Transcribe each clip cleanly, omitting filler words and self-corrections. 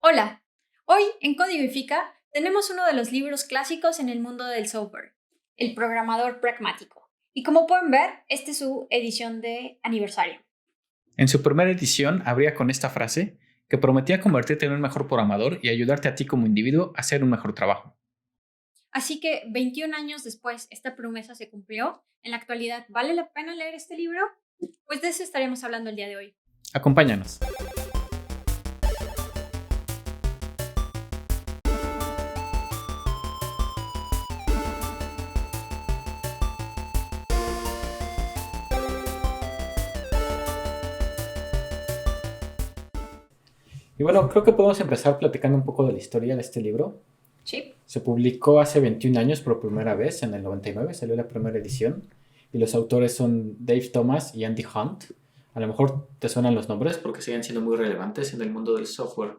Hola, hoy en Código y Fika tenemos uno de los libros clásicos en el mundo del software, El programador pragmático. Y como pueden ver, esta es su edición de aniversario. En su primera edición abría con esta frase que prometía convertirte en un mejor programador y ayudarte a ti como individuo a hacer un mejor trabajo. Así que 21 años después, esta promesa se cumplió. En la actualidad, ¿vale la pena leer este libro? Pues de eso estaremos hablando el día de hoy. Acompáñanos. Y bueno, creo que podemos empezar platicando un poco de la historia de este libro. Sí. Se publicó hace 21 años por primera vez, en el 99, salió la primera edición. Y los autores son Dave Thomas y Andy Hunt. A lo mejor te suenan los nombres porque siguen siendo muy relevantes en el mundo del software.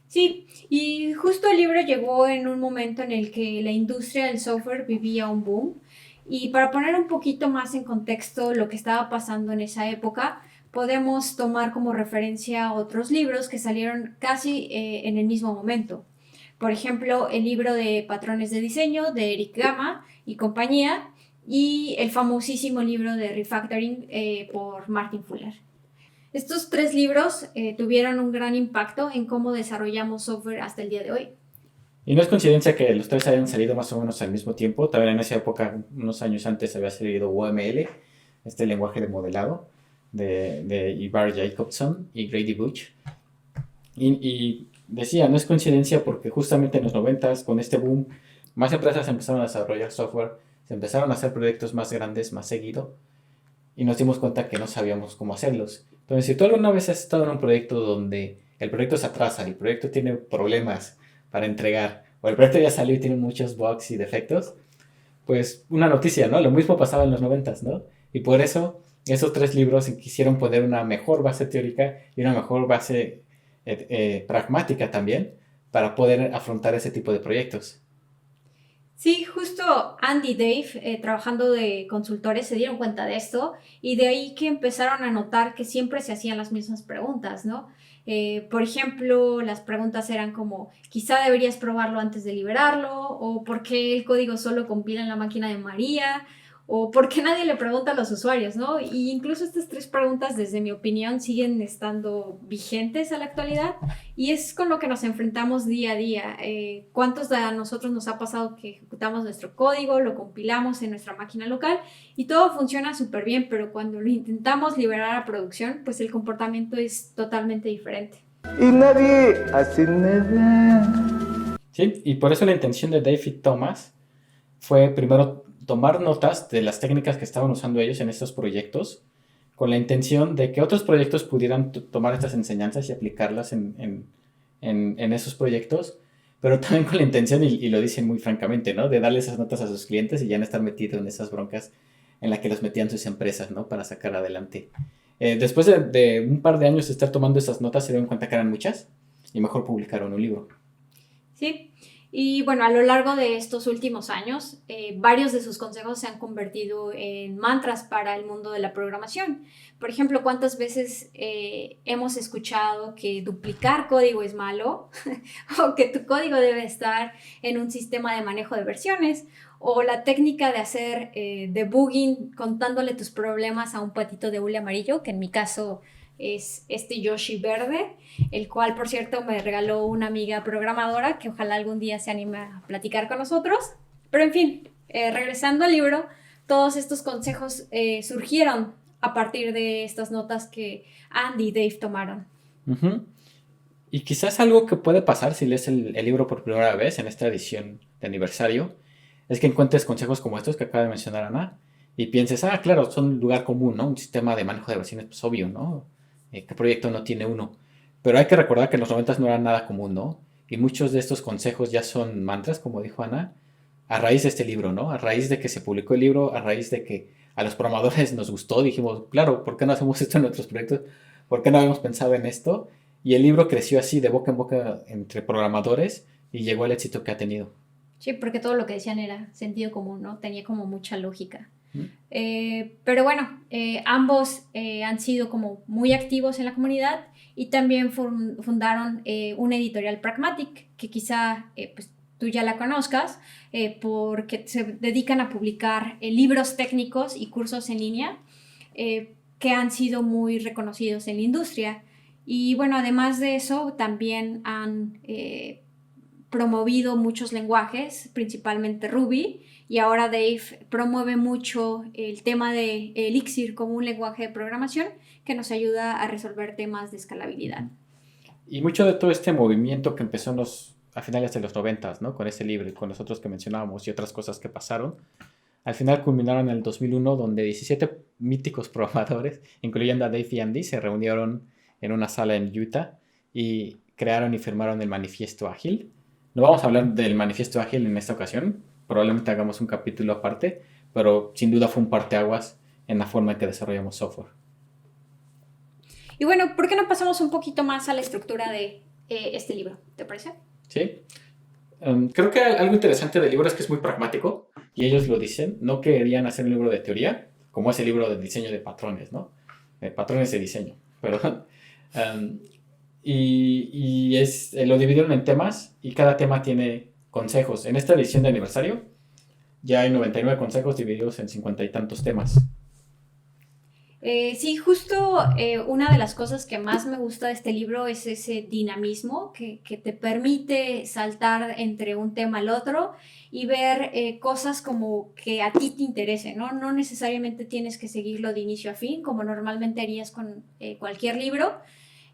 Sí, y justo el libro llegó en un momento en el que la industria del software vivía un boom. Y para poner un poquito más en contexto lo que estaba pasando en esa época, podemos tomar como referencia otros libros que salieron casi en el mismo momento. Por ejemplo, el libro de Patrones de Diseño de Eric Gama y compañía, y el famosísimo libro de Refactoring por Martin Fuller. Estos tres libros tuvieron un gran impacto en cómo desarrollamos software hasta el día de hoy. Y no es coincidencia que los tres hayan salido más o menos al mismo tiempo. También en esa época, unos años antes, había salido UML, este lenguaje de modelado de Ivar Jacobson y Grady Butch. Y decía, no es coincidencia porque justamente en los 90s, con este boom, más empresas empezaron a desarrollar software, se empezaron a hacer proyectos más grandes, más seguido, y nos dimos cuenta que no sabíamos cómo hacerlos. Entonces, si tú alguna vez has estado en un proyecto donde el proyecto se atrasa, el proyecto tiene problemas para entregar, o el proyecto ya salió y tiene muchos bugs y defectos, pues una noticia, ¿no? Lo mismo pasaba en los 90s, ¿no? Y por eso esos tres libros quisieron poner una mejor base teórica y una mejor base pragmática también para poder afrontar ese tipo de proyectos. Sí, justo Andy y Dave, trabajando de consultores, se dieron cuenta de esto y de ahí que empezaron a notar que siempre se hacían las mismas preguntas, ¿no? Por ejemplo, las preguntas eran como, quizá deberías probarlo antes de liberarlo, o por qué el código solo compila en la máquina de María, o por qué nadie le pregunta a los usuarios, ¿no? Y incluso estas tres preguntas, desde mi opinión, siguen estando vigentes a la actualidad. Y es con lo que nos enfrentamos día a día. ¿Cuántos de nosotros nos ha pasado que ejecutamos nuestro código, lo compilamos en nuestra máquina local y todo funciona súper bien, pero cuando lo intentamos liberar a producción, pues el comportamiento es totalmente diferente? Y nadie hace nada. ¿Sí? Y por eso la intención de David Thomas fue primero tomar notas de las técnicas que estaban usando ellos en estos proyectos, con la intención de que otros proyectos pudieran tomar estas enseñanzas y aplicarlas en esos proyectos, pero también con la intención, y lo dicen muy francamente, ¿no? De darle esas notas a sus clientes y ya no estar metido en esas broncas en las que los metían sus empresas, ¿no? Para sacar adelante. Después de un par de años de estar tomando esas notas, se dieron cuenta que eran muchas y mejor publicaron un libro. Sí, y bueno, a lo largo de estos últimos años, varios de sus consejos se han convertido en mantras para el mundo de la programación. Por ejemplo, ¿cuántas veces hemos escuchado que duplicar código es malo o que tu código debe estar en un sistema de manejo de versiones? O la técnica de hacer debugging contándole tus problemas a un patito de hule amarillo, que en mi caso es este Yoshi verde, el cual, por cierto, me regaló una amiga programadora que ojalá algún día se anime a platicar con nosotros. Pero en fin, regresando al libro, todos estos consejos surgieron a partir de estas notas que Andy y Dave tomaron. Ujú. Y quizás algo que puede pasar si lees el libro por primera vez en esta edición de aniversario es que encuentres consejos como estos que acaba de mencionar Ana y pienses, ah, claro, son un lugar común, ¿no? Un sistema de manejo de versiones, pues obvio, ¿no? ¿Qué proyecto no tiene uno? Pero hay que recordar que en los 90 no era nada común, ¿no? Y muchos de estos consejos ya son mantras, como dijo Ana, a raíz de este libro, ¿no? A raíz de que se publicó el libro, a raíz de que a los programadores nos gustó, dijimos, claro, ¿por qué no hacemos esto en otros proyectos? ¿Por qué no habíamos pensado en esto? Y el libro creció así de boca en boca entre programadores y llegó al éxito que ha tenido. Sí, porque todo lo que decían era sentido común, ¿no? Tenía como mucha lógica. ¿Mm? Pero bueno, ambos han sido como muy activos en la comunidad y también fundaron una editorial Pragmatic, que quizá pues, tú ya la conozcas, porque se dedican a publicar libros técnicos y cursos en línea que han sido muy reconocidos en la industria. Y bueno, además de eso, también han promovido muchos lenguajes, principalmente Ruby, y ahora Dave promueve mucho el tema de Elixir como un lenguaje de programación que nos ayuda a resolver temas de escalabilidad. Y mucho de todo este movimiento que empezó a finales de los 90, ¿no? Con ese libro y con los otros que mencionábamos y otras cosas que pasaron, al final culminaron en el 2001, donde 17 míticos programadores, incluyendo a Dave y Andy, se reunieron en una sala en Utah y crearon y firmaron el Manifiesto Ágil. No vamos a hablar del Manifiesto Ágil en esta ocasión, probablemente hagamos un capítulo aparte, pero sin duda fue un parteaguas en la forma en que desarrollamos software. Y bueno, ¿por qué no pasamos un poquito más a la estructura de este libro? ¿Te parece? Sí. Creo que algo interesante del libro es que es muy pragmático, y ellos lo dicen. No querían hacer un libro de teoría, como ese libro de diseño de patrones, ¿no? Patrones de diseño, perdón. Lo dividieron en temas, y cada tema tiene consejos. En esta edición de aniversario ya hay 99 consejos divididos en 50 y tantos temas. Sí, justo una de las cosas que más me gusta de este libro es ese dinamismo que te permite saltar entre un tema al otro y ver cosas como que a ti te interesen, ¿no? No necesariamente tienes que seguirlo de inicio a fin, como normalmente harías con cualquier libro.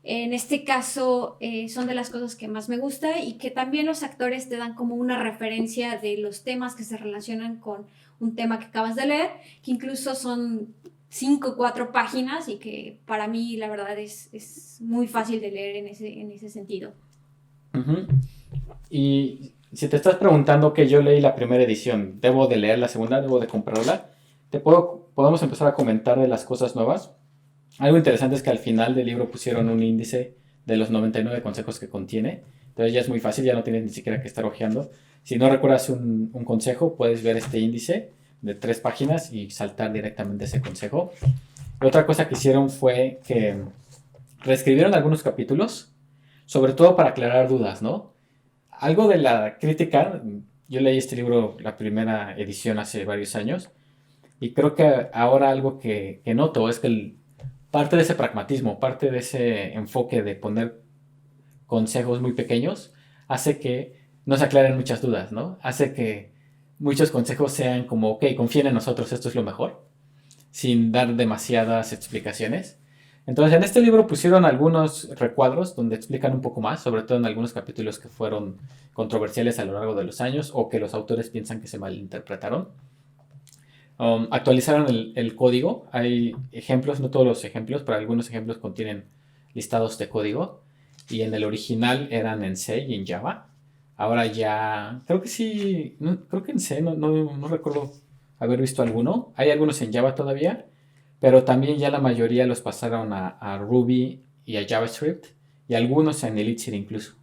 En este caso son de las cosas que más me gusta, y que también los actores te dan como una referencia de los temas que se relacionan con un tema que acabas de leer, que incluso son 5 o 4 páginas, y que para mí la verdad es muy fácil de leer en ese sentido. Uh-huh. Y si te estás preguntando que yo leí la primera edición, ¿debo de leer la segunda? ¿Debo de comprarla? Podemos empezar a comentar de las cosas nuevas. Algo interesante es que al final del libro pusieron un índice de los 99 consejos que contiene. Entonces ya es muy fácil, ya no tienes ni siquiera que estar hojeando. Si no recuerdas un consejo, puedes ver este índice de 3 páginas y saltar directamente ese consejo. Y otra cosa que hicieron fue que reescribieron algunos capítulos, sobre todo para aclarar dudas, ¿no? Algo de la crítica, yo leí este libro, la primera edición, hace varios años, y creo que ahora algo que noto es que parte de ese pragmatismo, parte de ese enfoque de poner consejos muy pequeños, hace que nos aclaren muchas dudas, ¿no? Hace que muchos consejos sean como, ok, confíen en nosotros, esto es lo mejor, sin dar demasiadas explicaciones. Entonces, en este libro pusieron algunos recuadros donde explican un poco más, sobre todo en algunos capítulos que fueron controversiales a lo largo de los años o que los autores piensan que se malinterpretaron. Actualizaron el código. Hay ejemplos, no todos los ejemplos, pero algunos ejemplos contienen listados de código, y en el original eran en C y en Java. Ahora ya, creo que sí, creo que en C, no recuerdo haber visto alguno. Hay algunos en Java todavía, pero también ya la mayoría los pasaron a Ruby y a JavaScript, y algunos en Elixir incluso.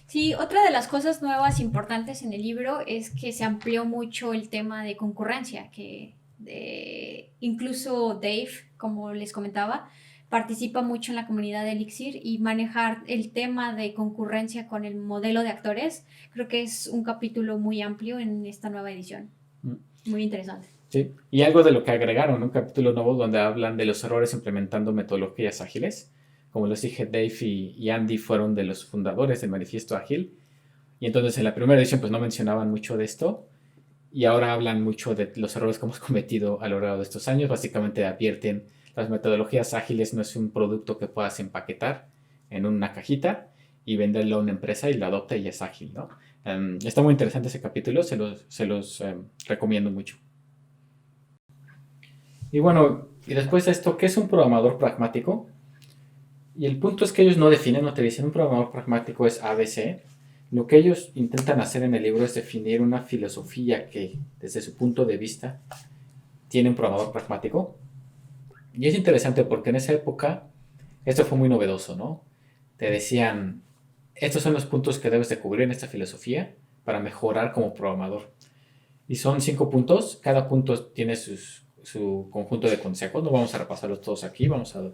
Sí, otra de las cosas nuevas importantes en el libro es que se amplió mucho el tema de concurrencia, que incluso Dave, como les comentaba, participa mucho en la comunidad de Elixir, y manejar el tema de concurrencia con el modelo de actores, creo que es un capítulo muy amplio en esta nueva edición. Muy interesante. Sí, y algo de lo que agregaron, un capítulo nuevo donde hablan de los errores implementando metodologías ágiles. Como les dije, Dave y Andy fueron de los fundadores del Manifiesto Ágil, y entonces en la primera edición pues no mencionaban mucho de esto, y ahora hablan mucho de los errores que hemos cometido a lo largo de estos años. Básicamente advierten, las metodologías ágiles no es un producto que puedas empaquetar en una cajita y venderlo a una empresa y lo adopta y es ágil, ¿no? Está muy interesante ese capítulo, se los recomiendo mucho. Y bueno, y después de esto, ¿qué es un programador pragmático? Y el punto es que ellos no definen, no te dicen un programador pragmático es ABC. Lo que ellos intentan hacer en el libro es definir una filosofía que, desde su punto de vista, tiene un programador pragmático. Y es interesante porque en esa época esto fue muy novedoso, ¿no? Te decían, estos son los puntos que debes de cubrir en esta filosofía para mejorar como programador. Y son 5 puntos, cada punto tiene su conjunto de consejos. No vamos a repasarlos todos aquí, vamos a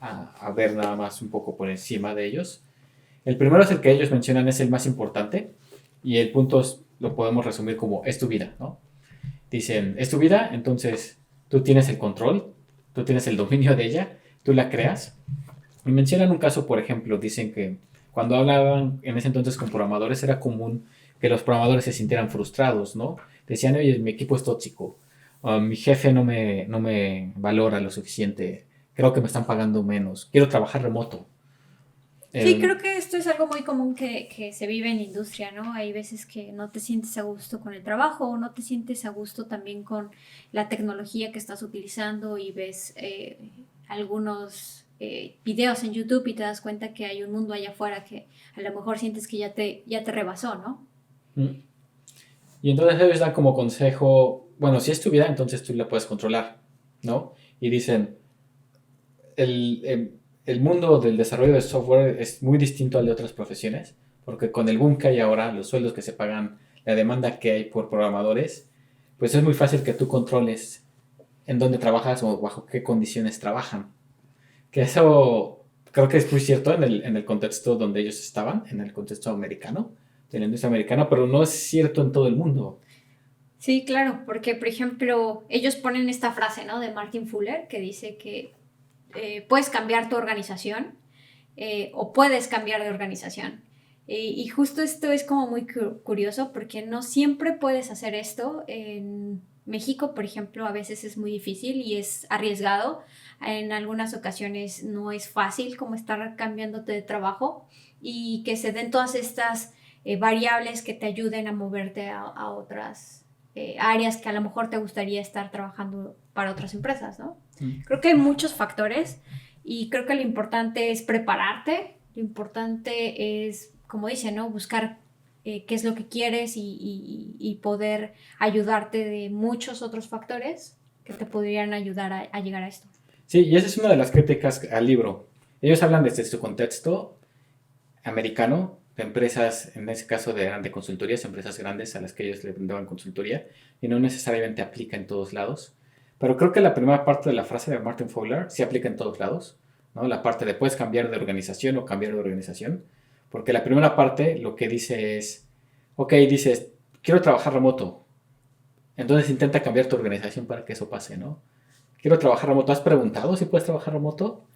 a ver nada más un poco por encima de ellos. El primero es el que ellos mencionan, es el más importante, y el punto lo podemos resumir como es tu vida, ¿no? Dicen, es tu vida, entonces tú tienes el control, tú tienes el dominio de ella, tú la creas. Y mencionan un caso, por ejemplo, dicen que cuando hablaban en ese entonces con programadores era común que los programadores se sintieran frustrados, ¿no? Decían, oye, mi equipo es tóxico, mi jefe no me valora lo suficiente, creo que me están pagando menos, quiero trabajar remoto. Sí, creo que esto es algo muy común que se vive en la industria, ¿no? Hay veces que no te sientes a gusto con el trabajo o no te sientes a gusto también con la tecnología que estás utilizando y ves algunos videos en YouTube y te das cuenta que hay un mundo allá afuera que a lo mejor sientes que ya te rebasó, ¿no? Mm. Y entonces ellos dan como consejo, bueno, si es tu vida, entonces tú la puedes controlar, ¿no? Y dicen, el mundo del desarrollo de software es muy distinto al de otras profesiones, porque con el boom que hay ahora, los sueldos que se pagan, la demanda que hay por programadores, pues es muy fácil que tú controles en dónde trabajas o bajo qué condiciones trabajan. Que eso creo que es muy cierto en el contexto donde ellos estaban, en el contexto americano, de la industria americana, pero no es cierto en todo el mundo. Sí, claro, porque por ejemplo, ellos ponen esta frase, ¿no? De Martin Fuller que dice que puedes cambiar tu organización o puedes cambiar de organización. Y justo esto es como muy curioso porque no siempre puedes hacer esto. En México, por ejemplo, a veces es muy difícil y es arriesgado. En algunas ocasiones no es fácil como estar cambiándote de trabajo y que se den todas estas variables que te ayuden a moverte a otras áreas que a lo mejor te gustaría estar trabajando para otras empresas, ¿no? Creo que hay muchos factores y creo que lo importante es prepararte, lo importante es, como dice, ¿no? Buscar qué es lo que quieres y poder ayudarte de muchos otros factores que te podrían ayudar a llegar a esto. Sí, y esa es una de las críticas al libro. Ellos hablan desde su contexto americano, de empresas, en ese caso de consultorías, empresas grandes a las que ellos le daban consultoría, y no necesariamente aplica en todos lados. Pero creo que la primera parte de la frase de Martin Fowler sí aplica en todos lados, ¿no? La parte de puedes cambiar de organización o cambiar de organización, porque la primera parte lo que dice es, ok, dices, quiero trabajar remoto, entonces intenta cambiar tu organización para que eso pase, ¿no? Quiero trabajar remoto, ¿has preguntado si puedes trabajar remoto?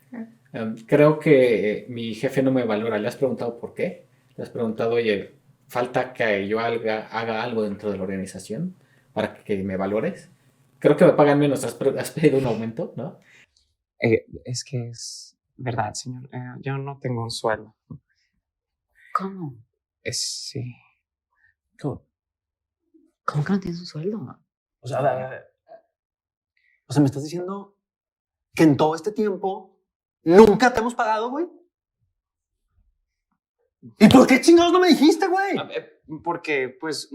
Creo que mi jefe no me valora. ¿Le has preguntado por qué? ¿Le has preguntado, oye, falta que yo haga algo dentro de la organización para que me valores? Creo que me pagan menos. ¿Has pedido un aumento? ¿No? Es que es verdad, señor. Yo no tengo un sueldo. ¿Cómo? Sí. ¿Cómo que no tienes un sueldo? O sea, me estás diciendo que en todo este tiempo nunca te hemos pagado, güey. ¿Y por qué chingados no me dijiste, güey? Porque, pues,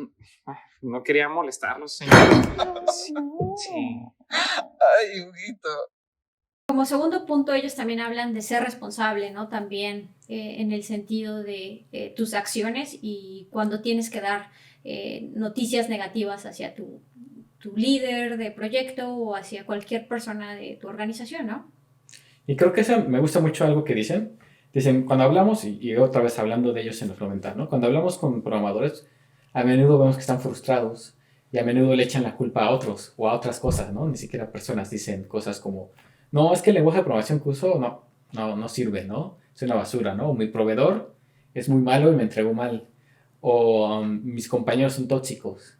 no quería molestarlos, señor. Sí. Ay, Huguito. Como segundo punto, ellos también hablan de ser responsable, ¿no? También en el sentido de tus acciones y cuando tienes que dar noticias negativas hacia tu líder de proyecto o hacia cualquier persona de tu organización, ¿no? Y creo que eso me gusta mucho algo que dicen. Dicen, cuando hablamos, y otra vez hablando de ellos en lo fundamental, ¿no? Cuando hablamos con programadores, a menudo vemos que están frustrados y a menudo le echan la culpa a otros o a otras cosas, ¿no? Ni siquiera personas dicen cosas como, no, es que el lenguaje de programación que uso no sirve, ¿no? Es una basura, ¿no? O mi proveedor es muy malo y me entregó mal. O mis compañeros son tóxicos.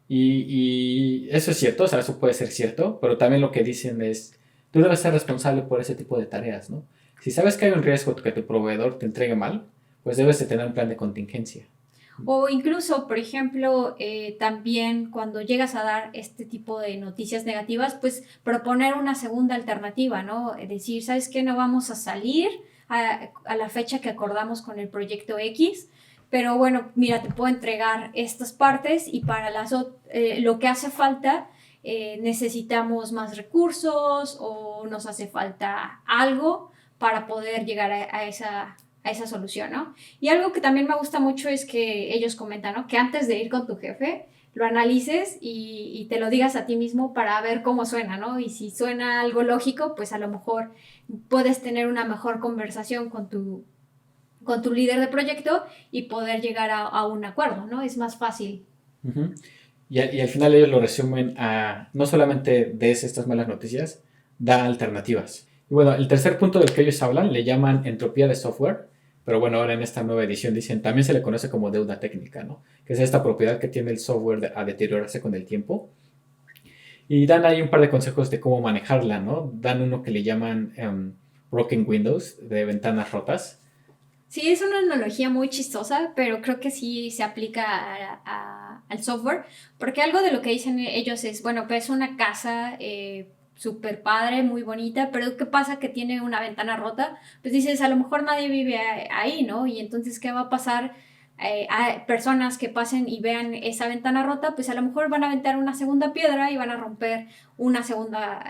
Y eso es cierto, o sea, eso puede ser cierto, pero también lo que dicen es, tú debes ser responsable por ese tipo de tareas, ¿no? Si sabes que hay un riesgo que tu proveedor te entregue mal, pues debes de tener un plan de contingencia. O incluso, por ejemplo, también cuando llegas a dar este tipo de noticias negativas, pues proponer una segunda alternativa, ¿no? Es decir, ¿sabes qué? No vamos a salir a la fecha que acordamos con el proyecto X, pero bueno, mira, te puedo entregar estas partes y para lo que hace falta necesitamos más recursos o nos hace falta algo para poder llegar a esa solución, ¿no? Y algo que también me gusta mucho es que ellos comentan, ¿no? Que antes de ir con tu jefe, lo analices y te lo digas a ti mismo para ver cómo suena, ¿no? Y si suena algo lógico, pues a lo mejor puedes tener una mejor conversación con tu líder de proyecto y poder llegar a un acuerdo, ¿no? Es más fácil. Ujú. Y al final ellos lo resumen a no solamente des estas malas noticias, da alternativas. Y bueno, el tercer punto del que ellos hablan le llaman entropía de software, pero bueno, ahora en esta nueva edición dicen, también se le conoce como deuda técnica, ¿no? Que es esta propiedad que tiene el software a deteriorarse con el tiempo. Y dan ahí un par de consejos de cómo manejarla, ¿no? Dan uno que le llaman broken windows, de ventanas rotas. Sí, es una analogía muy chistosa, pero creo que sí se aplica al software, porque algo de lo que dicen ellos es, bueno, pues es una casa súper padre, muy bonita, pero ¿qué pasa que tiene una ventana rota? Pues dices, a lo mejor nadie vive ahí, ¿no? Y entonces, ¿qué va a pasar? A personas que pasen y vean esa ventana rota, pues a lo mejor van a aventar una segunda piedra y van a romper una segunda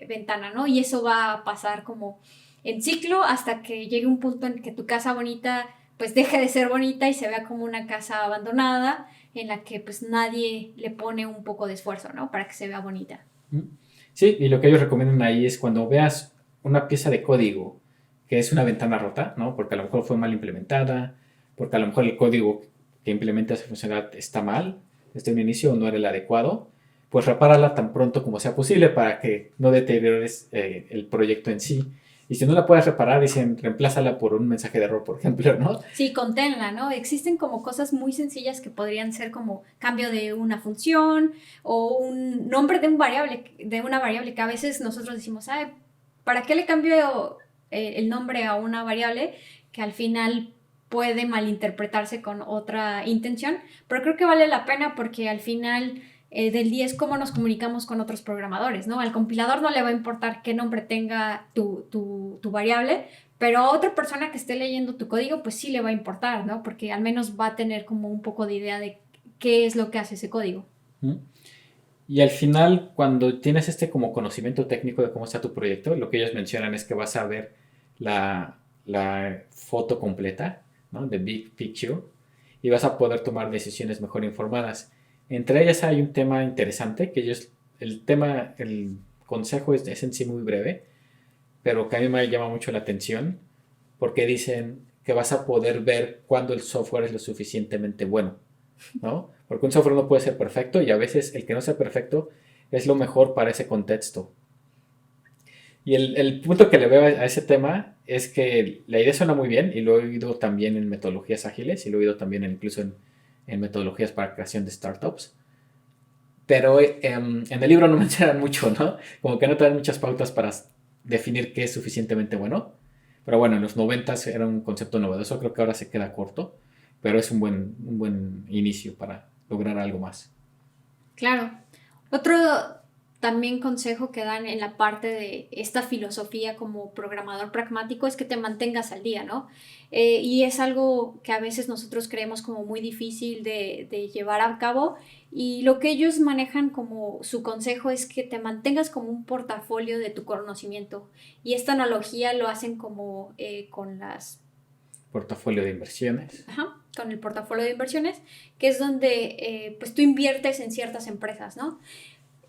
ventana, ¿no? Y eso va a pasar como en ciclo hasta que llegue un punto en que tu casa bonita pues deje de ser bonita y se vea como una casa abandonada en la que pues nadie le pone un poco de esfuerzo, ¿no? Para que se vea bonita. Sí, y lo que ellos recomiendan ahí es cuando veas una pieza de código que es una ventana rota, ¿no? Porque a lo mejor fue mal implementada, porque a lo mejor el código que implementa esa funcionalidad está mal, desde un inicio no era el adecuado, pues repárala tan pronto como sea posible para que no deteriores el proyecto en sí. Y si no la puedes reparar, dicen, reemplázala por un mensaje de error, por ejemplo, ¿no? Sí, conténla, ¿no? Existen como cosas muy sencillas que podrían ser como cambio de una función o un nombre de una variable que a veces nosotros decimos, ay, ¿para qué le cambio el nombre a una variable que al final puede malinterpretarse con otra intención? Pero creo que vale la pena porque al final del día es cómo nos comunicamos con otros programadores, ¿no? Al compilador no le va a importar qué nombre tenga tu variable, pero a otra persona que esté leyendo tu código, pues sí le va a importar, ¿no? Porque al menos va a tener como un poco de idea de qué es lo que hace ese código. ¿Mm? Y al final, cuando tienes este como conocimiento técnico de cómo está tu proyecto, lo que ellos mencionan es que vas a ver la foto completa, ¿no? The Big Picture, y vas a poder tomar decisiones mejor informadas. Entre ellas hay un tema interesante, que ellos, el consejo es en sí muy breve, pero que a mí me llama mucho la atención, porque dicen que vas a poder ver cuándo el software es lo suficientemente bueno, ¿no? Porque un software no puede ser perfecto y a veces el que no sea perfecto es lo mejor para ese contexto. Y el punto que le veo a ese tema es que la idea suena muy bien y lo he oído también en metodologías ágiles y lo he oído también incluso en metodologías para creación de startups. Pero en el libro no mencionan mucho, ¿no? Como que no te dan muchas pautas para definir qué es suficientemente bueno. Pero bueno, en los 90s era un concepto novedoso, creo que ahora se queda corto, pero es un buen inicio para lograr algo más. Claro. Otro también consejo que dan en la parte de esta filosofía como programador pragmático es que te mantengas al día, ¿no? Y es algo que a veces nosotros creemos como muy difícil de llevar a cabo y lo que ellos manejan como su consejo es que te mantengas como un portafolio de tu conocimiento y esta analogía lo hacen como con Portafolio de inversiones. con el portafolio de inversiones, que es donde pues tú inviertes en ciertas empresas, ¿no?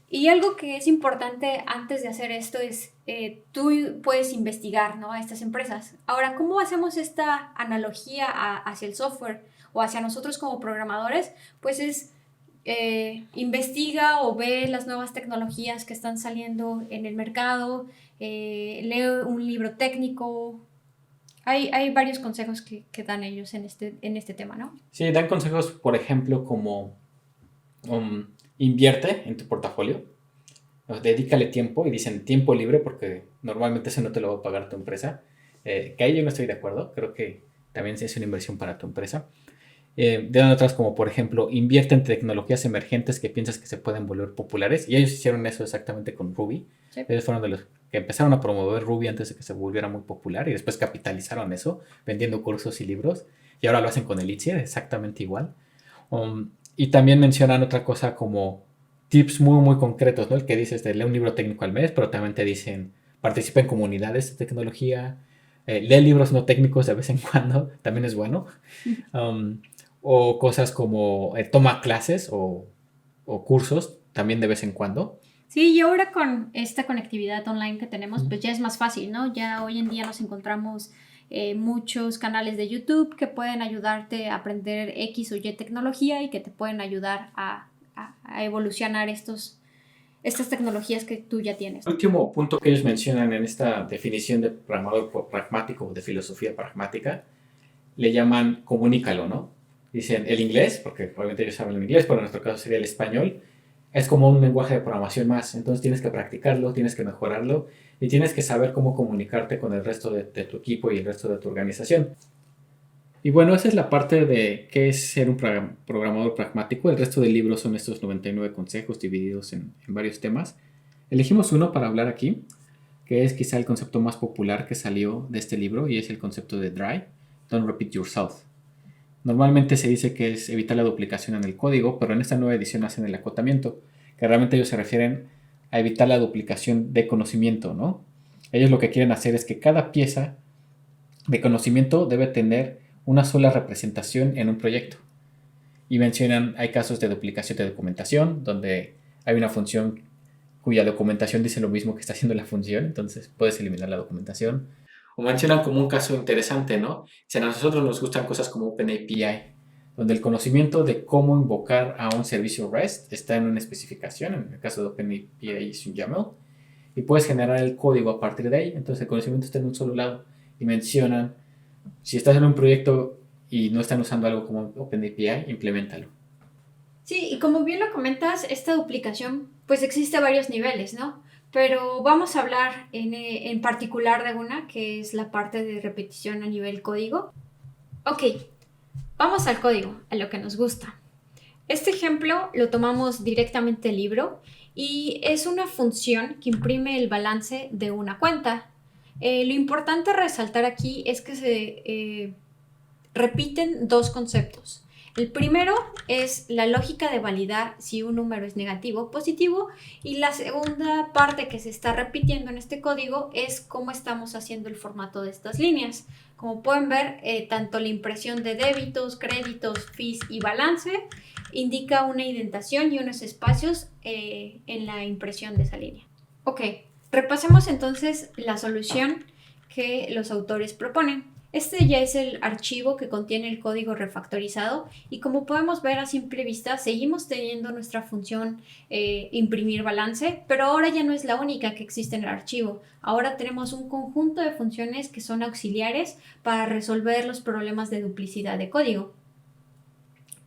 Y algo que es importante antes de hacer esto es, tú puedes investigar, ¿no? A estas empresas. Ahora, ¿cómo hacemos esta analogía hacia el software o hacia nosotros como programadores? Pues es, investiga o ve las nuevas tecnologías que están saliendo en el mercado, lee un libro técnico. Hay varios consejos que dan ellos en este tema, ¿no? Sí, dan consejos, por ejemplo, como invierte en tu portafolio, dedícale tiempo, y dicen tiempo libre porque normalmente eso no te lo va a pagar tu empresa, que ahí yo no estoy de acuerdo, creo que también es una inversión para tu empresa. Dan otras como, por ejemplo, invierte en tecnologías emergentes que piensas que se pueden volver populares, y ellos hicieron eso exactamente con Ruby. Sí. Ellos fueron de los que empezaron a promover Ruby antes de que se volviera muy popular y después capitalizaron eso vendiendo cursos y libros, y ahora lo hacen con Elixir exactamente igual. Y también mencionan otra cosa como tips muy concretos, ¿no? El que dices de lee un libro técnico al mes, pero también te dicen participa en comunidades de tecnología, lee libros no técnicos de vez en cuando, también es bueno. O cosas como toma clases o o cursos también de vez en cuando. Sí, y ahora con esta conectividad online que tenemos, pues ya es más fácil, ¿no? Ya hoy en día nos encontramos muchos canales de YouTube que pueden ayudarte a aprender X o Y tecnología y que te pueden ayudar a evolucionar estas tecnologías que tú ya tienes. El último punto que ellos mencionan en esta definición de programador pragmático o de filosofía pragmática, le llaman comunícalo, ¿no? Dicen el inglés, porque obviamente ellos hablan inglés, pero en nuestro caso sería el español, es como un lenguaje de programación más, entonces tienes que practicarlo, tienes que mejorarlo y tienes que saber cómo comunicarte con el resto de tu equipo y el resto de tu organización. Y bueno, esa es la parte de qué es ser un programador pragmático. El resto del libro son estos 99 consejos divididos en varios temas. Elegimos uno para hablar aquí, que es quizá el concepto más popular que salió de este libro y es el concepto de DRY, Don't Repeat Yourself. Normalmente se dice que es evitar la duplicación en el código, pero en esta nueva edición hacen el acotamiento, que realmente ellos se refieren a evitar la duplicación de conocimiento, ¿no? Ellos lo que quieren hacer es que cada pieza de conocimiento debe tener una sola representación en un proyecto. Y mencionan, hay casos de duplicación de documentación, donde hay una función cuya documentación dice lo mismo que está haciendo la función, entonces puedes eliminar la documentación. O mencionan como un caso interesante, ¿no? Si a nosotros nos gustan cosas como OpenAPI, donde el conocimiento de cómo invocar a un servicio REST está en una especificación, en el caso de OpenAPI es un YAML, y puedes generar el código a partir de ahí, entonces el conocimiento está en un solo lado. Y mencionan, si estás en un proyecto y no están usando algo como OpenAPI, implementalo. Sí, y como bien lo comentas, esta duplicación pues existe a varios niveles, ¿no? Pero vamos a hablar en particular de una, que es la parte de repetición a nivel código. Ok, vamos al código, a lo que nos gusta. Este ejemplo lo tomamos directamente del libro y es una función que imprime el balance de una cuenta. Lo importante resaltar aquí es que se repiten dos conceptos. El primero es la lógica de validar si un número es negativo o positivo, y la segunda parte que se está repitiendo en este código es cómo estamos haciendo el formato de estas líneas. Como pueden ver, tanto la impresión de débitos, créditos, fees y balance indica una indentación y unos espacios en la impresión de esa línea. Ok, repasemos entonces la solución que los autores proponen. Este ya es el archivo que contiene el código refactorizado y como podemos ver a simple vista seguimos teniendo nuestra función imprimir balance, pero ahora ya no es la única que existe en el archivo. Ahora tenemos un conjunto de funciones que son auxiliares para resolver los problemas de duplicidad de código.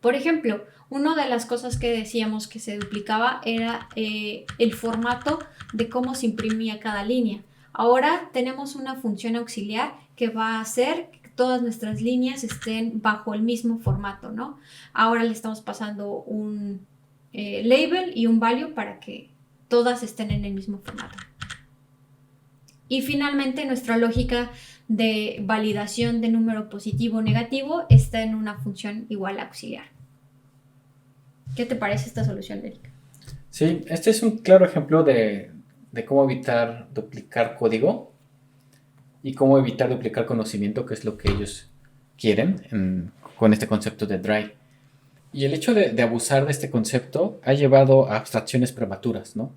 Por ejemplo, una de las cosas que decíamos que se duplicaba era el formato de cómo se imprimía cada línea. Ahora tenemos una función auxiliar que va a hacer que todas nuestras líneas estén bajo el mismo formato, ¿no? Ahora le estamos pasando un label y un value para que todas estén en el mismo formato. Y finalmente nuestra lógica de validación de número positivo o negativo está en una función igual auxiliar. ¿Qué te parece esta solución, Erika? Sí, este es un claro ejemplo de cómo evitar duplicar código y cómo evitar duplicar conocimiento, que es lo que ellos quieren con este concepto de DRY. Y el hecho de abusar de este concepto ha llevado a abstracciones prematuras, ¿no?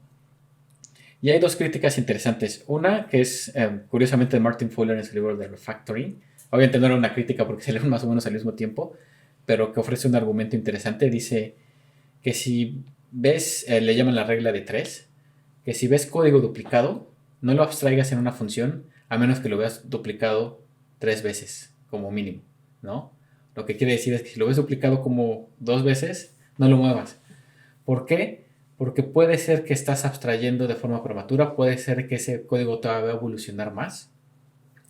Y hay dos críticas interesantes. Una que es, curiosamente, de Martin Fowler en su libro de Refactoring. Obviamente no era una crítica porque se leen más o menos al mismo tiempo, pero que ofrece un argumento interesante. Dice que si ves, le llaman la regla de 3, que si ves código duplicado, no lo abstraigas en una función a menos que lo veas duplicado 3 veces, como mínimo, ¿no? Lo que quiere decir es que si lo ves duplicado como 2 veces, no lo muevas. ¿Por qué? Porque puede ser que estás abstrayendo de forma prematura, puede ser que ese código todavía va a evolucionar más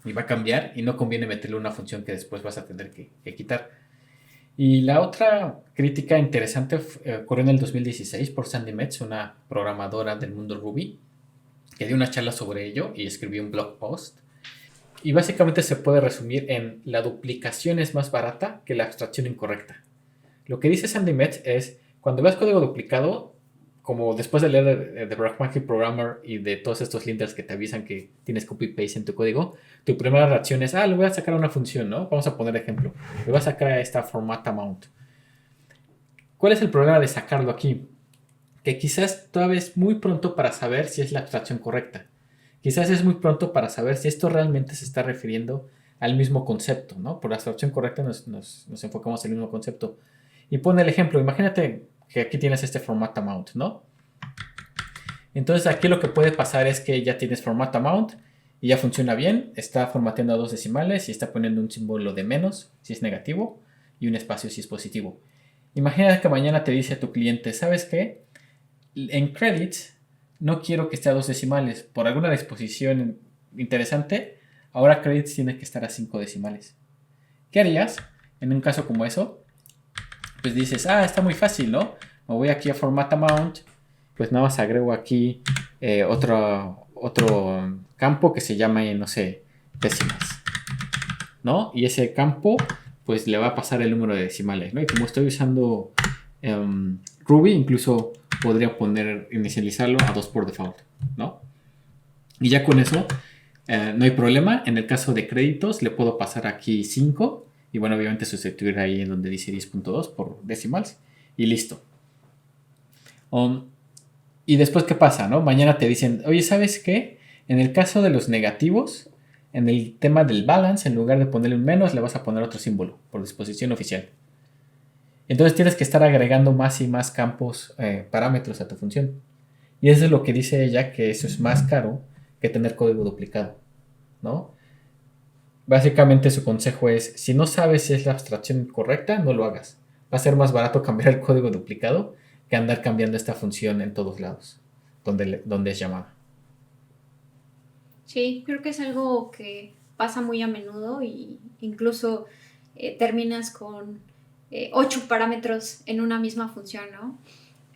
y va a cambiar y no conviene meterle una función que después vas a tener que quitar. Y la otra crítica interesante ocurrió en el 2016 por Sandy Metz, una programadora del mundo Ruby, que dio una charla sobre ello y escribió un blog post. Y básicamente se puede resumir en la duplicación es más barata que la abstracción incorrecta. Lo que dice Sandy Metz es, cuando veas código duplicado, como después de leer The Pragmatic Programmer y de todos estos linters que te avisan que tienes copy-paste en tu código, tu primera reacción es, le voy a sacar una función, ¿no? Vamos a poner ejemplo. Le voy a sacar a esta format amount. ¿Cuál es el problema de sacarlo aquí? que quizás todavía es muy pronto para saber si es la abstracción correcta. Quizás es muy pronto para saber si esto realmente se está refiriendo al mismo concepto, ¿no? Por la abstracción correcta nos enfocamos en el mismo concepto. Y pone el ejemplo, imagínate que aquí tienes este format amount, ¿no? Entonces aquí lo que puede pasar es que ya tienes format amount y ya funciona bien, está formateando a 2 decimales y está poniendo un símbolo de menos si es negativo y un espacio si es positivo. Imagina que mañana te dice a tu cliente, ¿sabes qué? En credits no quiero que esté a 2 decimales. Por alguna disposición interesante, ahora credits tiene que estar a 5 decimales. ¿Qué harías en un caso como eso? Pues dices, está muy fácil, ¿no? Me voy aquí a format amount, pues nada más agrego aquí otro campo que se llama, no sé, décimas, ¿no? Y ese campo, pues le va a pasar el número de decimales, ¿no? Y como estoy usando Ruby, incluso podría inicializarlo a 2 por default, ¿no? Y ya con eso no hay problema. En el caso de créditos le puedo pasar aquí 5 y bueno, obviamente sustituir ahí en donde dice 10.2 por decimales y listo. Y después, ¿qué pasa, no? Mañana te dicen, oye, ¿sabes qué? En el caso de los negativos, en el tema del balance, en lugar de ponerle un menos, le vas a poner otro símbolo por disposición oficial. Entonces tienes que estar agregando más y más campos, parámetros a tu función. Y eso es lo que dice ella, que eso es más caro que tener código duplicado, ¿no? Básicamente su consejo es, si no sabes si es la abstracción correcta, no lo hagas. Va a ser más barato cambiar el código duplicado que andar cambiando esta función en todos lados, donde es llamada. Sí, creo que es algo que pasa muy a menudo y incluso terminas con 8 parámetros en una misma función, ¿no?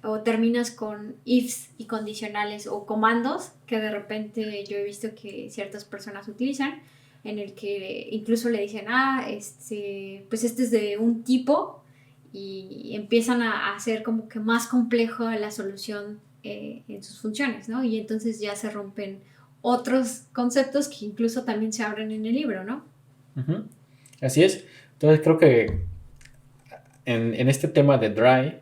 O terminas con ifs y condicionales o comandos que de repente yo he visto que ciertas personas utilizan, en el que incluso le dicen, pues este es de un tipo, y empiezan a hacer como que más complejo la solución en sus funciones, ¿no? Y entonces ya se rompen otros conceptos que incluso también se abren en el libro, ¿no? Uh-huh. Así es. Entonces creo que en este tema de Dry,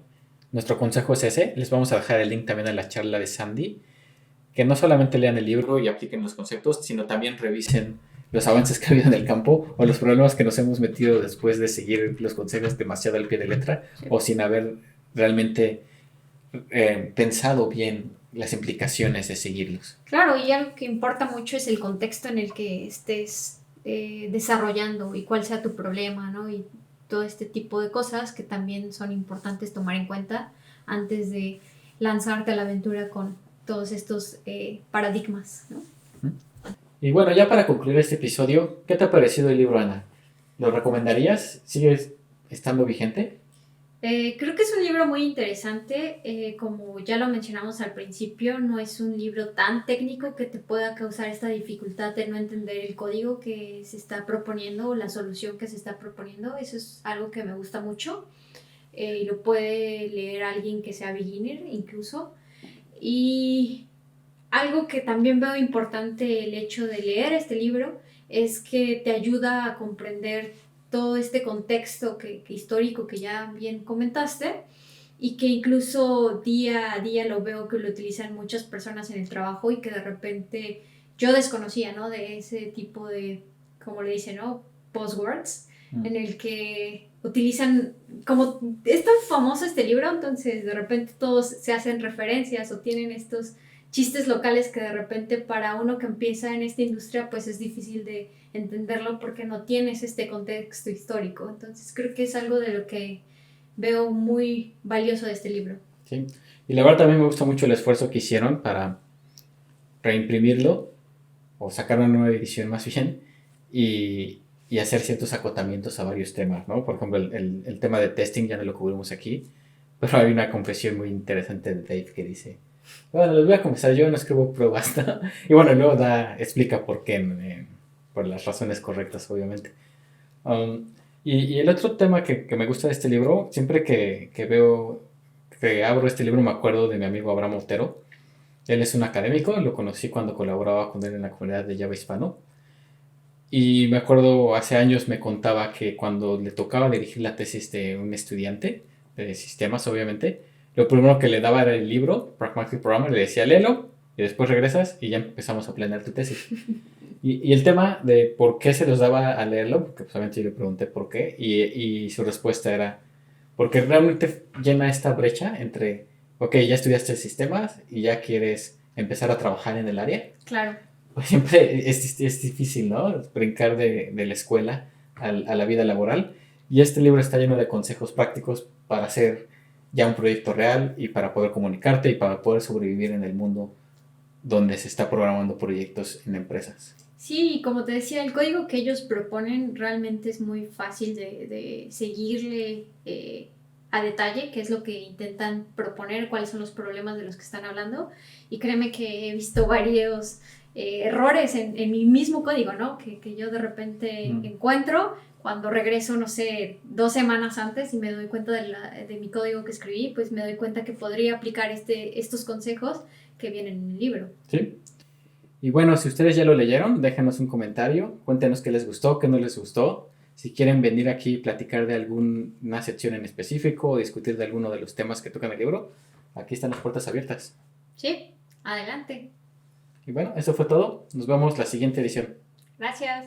nuestro consejo es ese. Les vamos a dejar el link también a la charla de Sandy, que no solamente lean el libro y apliquen los conceptos, sino también revisen los avances que ha habido en el campo o los problemas que nos hemos metido después de seguir los consejos demasiado al pie de letra, sí, o sin haber realmente pensado bien las implicaciones de seguirlos. Claro, y algo que importa mucho es el contexto en el que estés desarrollando y cuál sea tu problema, ¿no? Y todo este tipo de cosas que también son importantes tomar en cuenta antes de lanzarte a la aventura con todos estos paradigmas, ¿no? Y bueno, ya para concluir este episodio, ¿qué te ha parecido el libro, Ana? ¿Lo recomendarías? ¿Sigue estando vigente? Creo que es un libro muy interesante. Como ya lo mencionamos al principio, no es un libro tan técnico que te pueda causar esta dificultad de no entender el código que se está proponiendo o la solución que se está proponiendo. Eso es algo que me gusta mucho. Y lo puede leer alguien que sea beginner incluso. Y algo que también veo importante el hecho de leer este libro es que te ayuda a comprender todo este contexto histórico que ya bien comentaste, y que incluso día a día lo veo que lo utilizan muchas personas en el trabajo y que de repente yo desconocía, ¿no? De ese tipo de, como le dicen, ¿no? Postwords, en el que utilizan, como es tan famoso este libro, entonces de repente todos se hacen referencias o tienen estos chistes locales que de repente para uno que empieza en esta industria pues es difícil de entenderlo porque no tienes este contexto histórico. Entonces creo que es algo de lo que veo muy valioso de este libro. Sí, y la verdad también me gusta mucho el esfuerzo que hicieron para reimprimirlo o sacar una nueva edición más bien y hacer ciertos acotamientos a varios temas, ¿no? Por ejemplo, el tema de testing ya no lo cubrimos aquí, pero hay una confesión muy interesante de Dave que dice, bueno, les voy a confesar, yo no escribo pruebas, ¿no? Y bueno, luego explica por qué, por las razones correctas, obviamente. Y el otro tema que me gusta de este libro, siempre que abro este libro me acuerdo de mi amigo Abraham Otero. Él es un académico, lo conocí cuando colaboraba con él en la comunidad de Java hispano. Y me acuerdo, hace años me contaba que cuando le tocaba dirigir la tesis de un estudiante de sistemas, obviamente, lo primero que le daba era el libro, Pragmatic Programmer, le decía léelo y después regresas y ya empezamos a planear tu tesis. Y el tema de por qué se los daba a leerlo, porque pues obviamente yo le pregunté por qué, y su respuesta era, porque realmente llena esta brecha entre, ok, ya estudiaste sistemas y ya quieres empezar a trabajar en el área. Claro. Pues siempre es difícil, ¿no? Brincar de la escuela a la vida laboral. Y este libro está lleno de consejos prácticos para hacer ya un proyecto real y para poder comunicarte y para poder sobrevivir en el mundo donde se está programando proyectos en empresas. Sí, y como te decía, el código que ellos proponen realmente es muy fácil de seguirle a detalle, qué es lo que intentan proponer, cuáles son los problemas de los que están hablando. Y créeme que he visto varios errores en mi mismo código, ¿no? Que yo de repente encuentro cuando regreso, no sé, 2 semanas antes y me doy cuenta de mi código que escribí, pues me doy cuenta que podría aplicar estos consejos que vienen en el libro. Sí. Y bueno, si ustedes ya lo leyeron, déjenos un comentario, cuéntenos qué les gustó, qué no les gustó. Si quieren venir aquí y platicar de alguna sección en específico o discutir de alguno de los temas que tocan el libro, aquí están las puertas abiertas. Sí, adelante. Y bueno, eso fue todo. Nos vemos la siguiente edición. Gracias.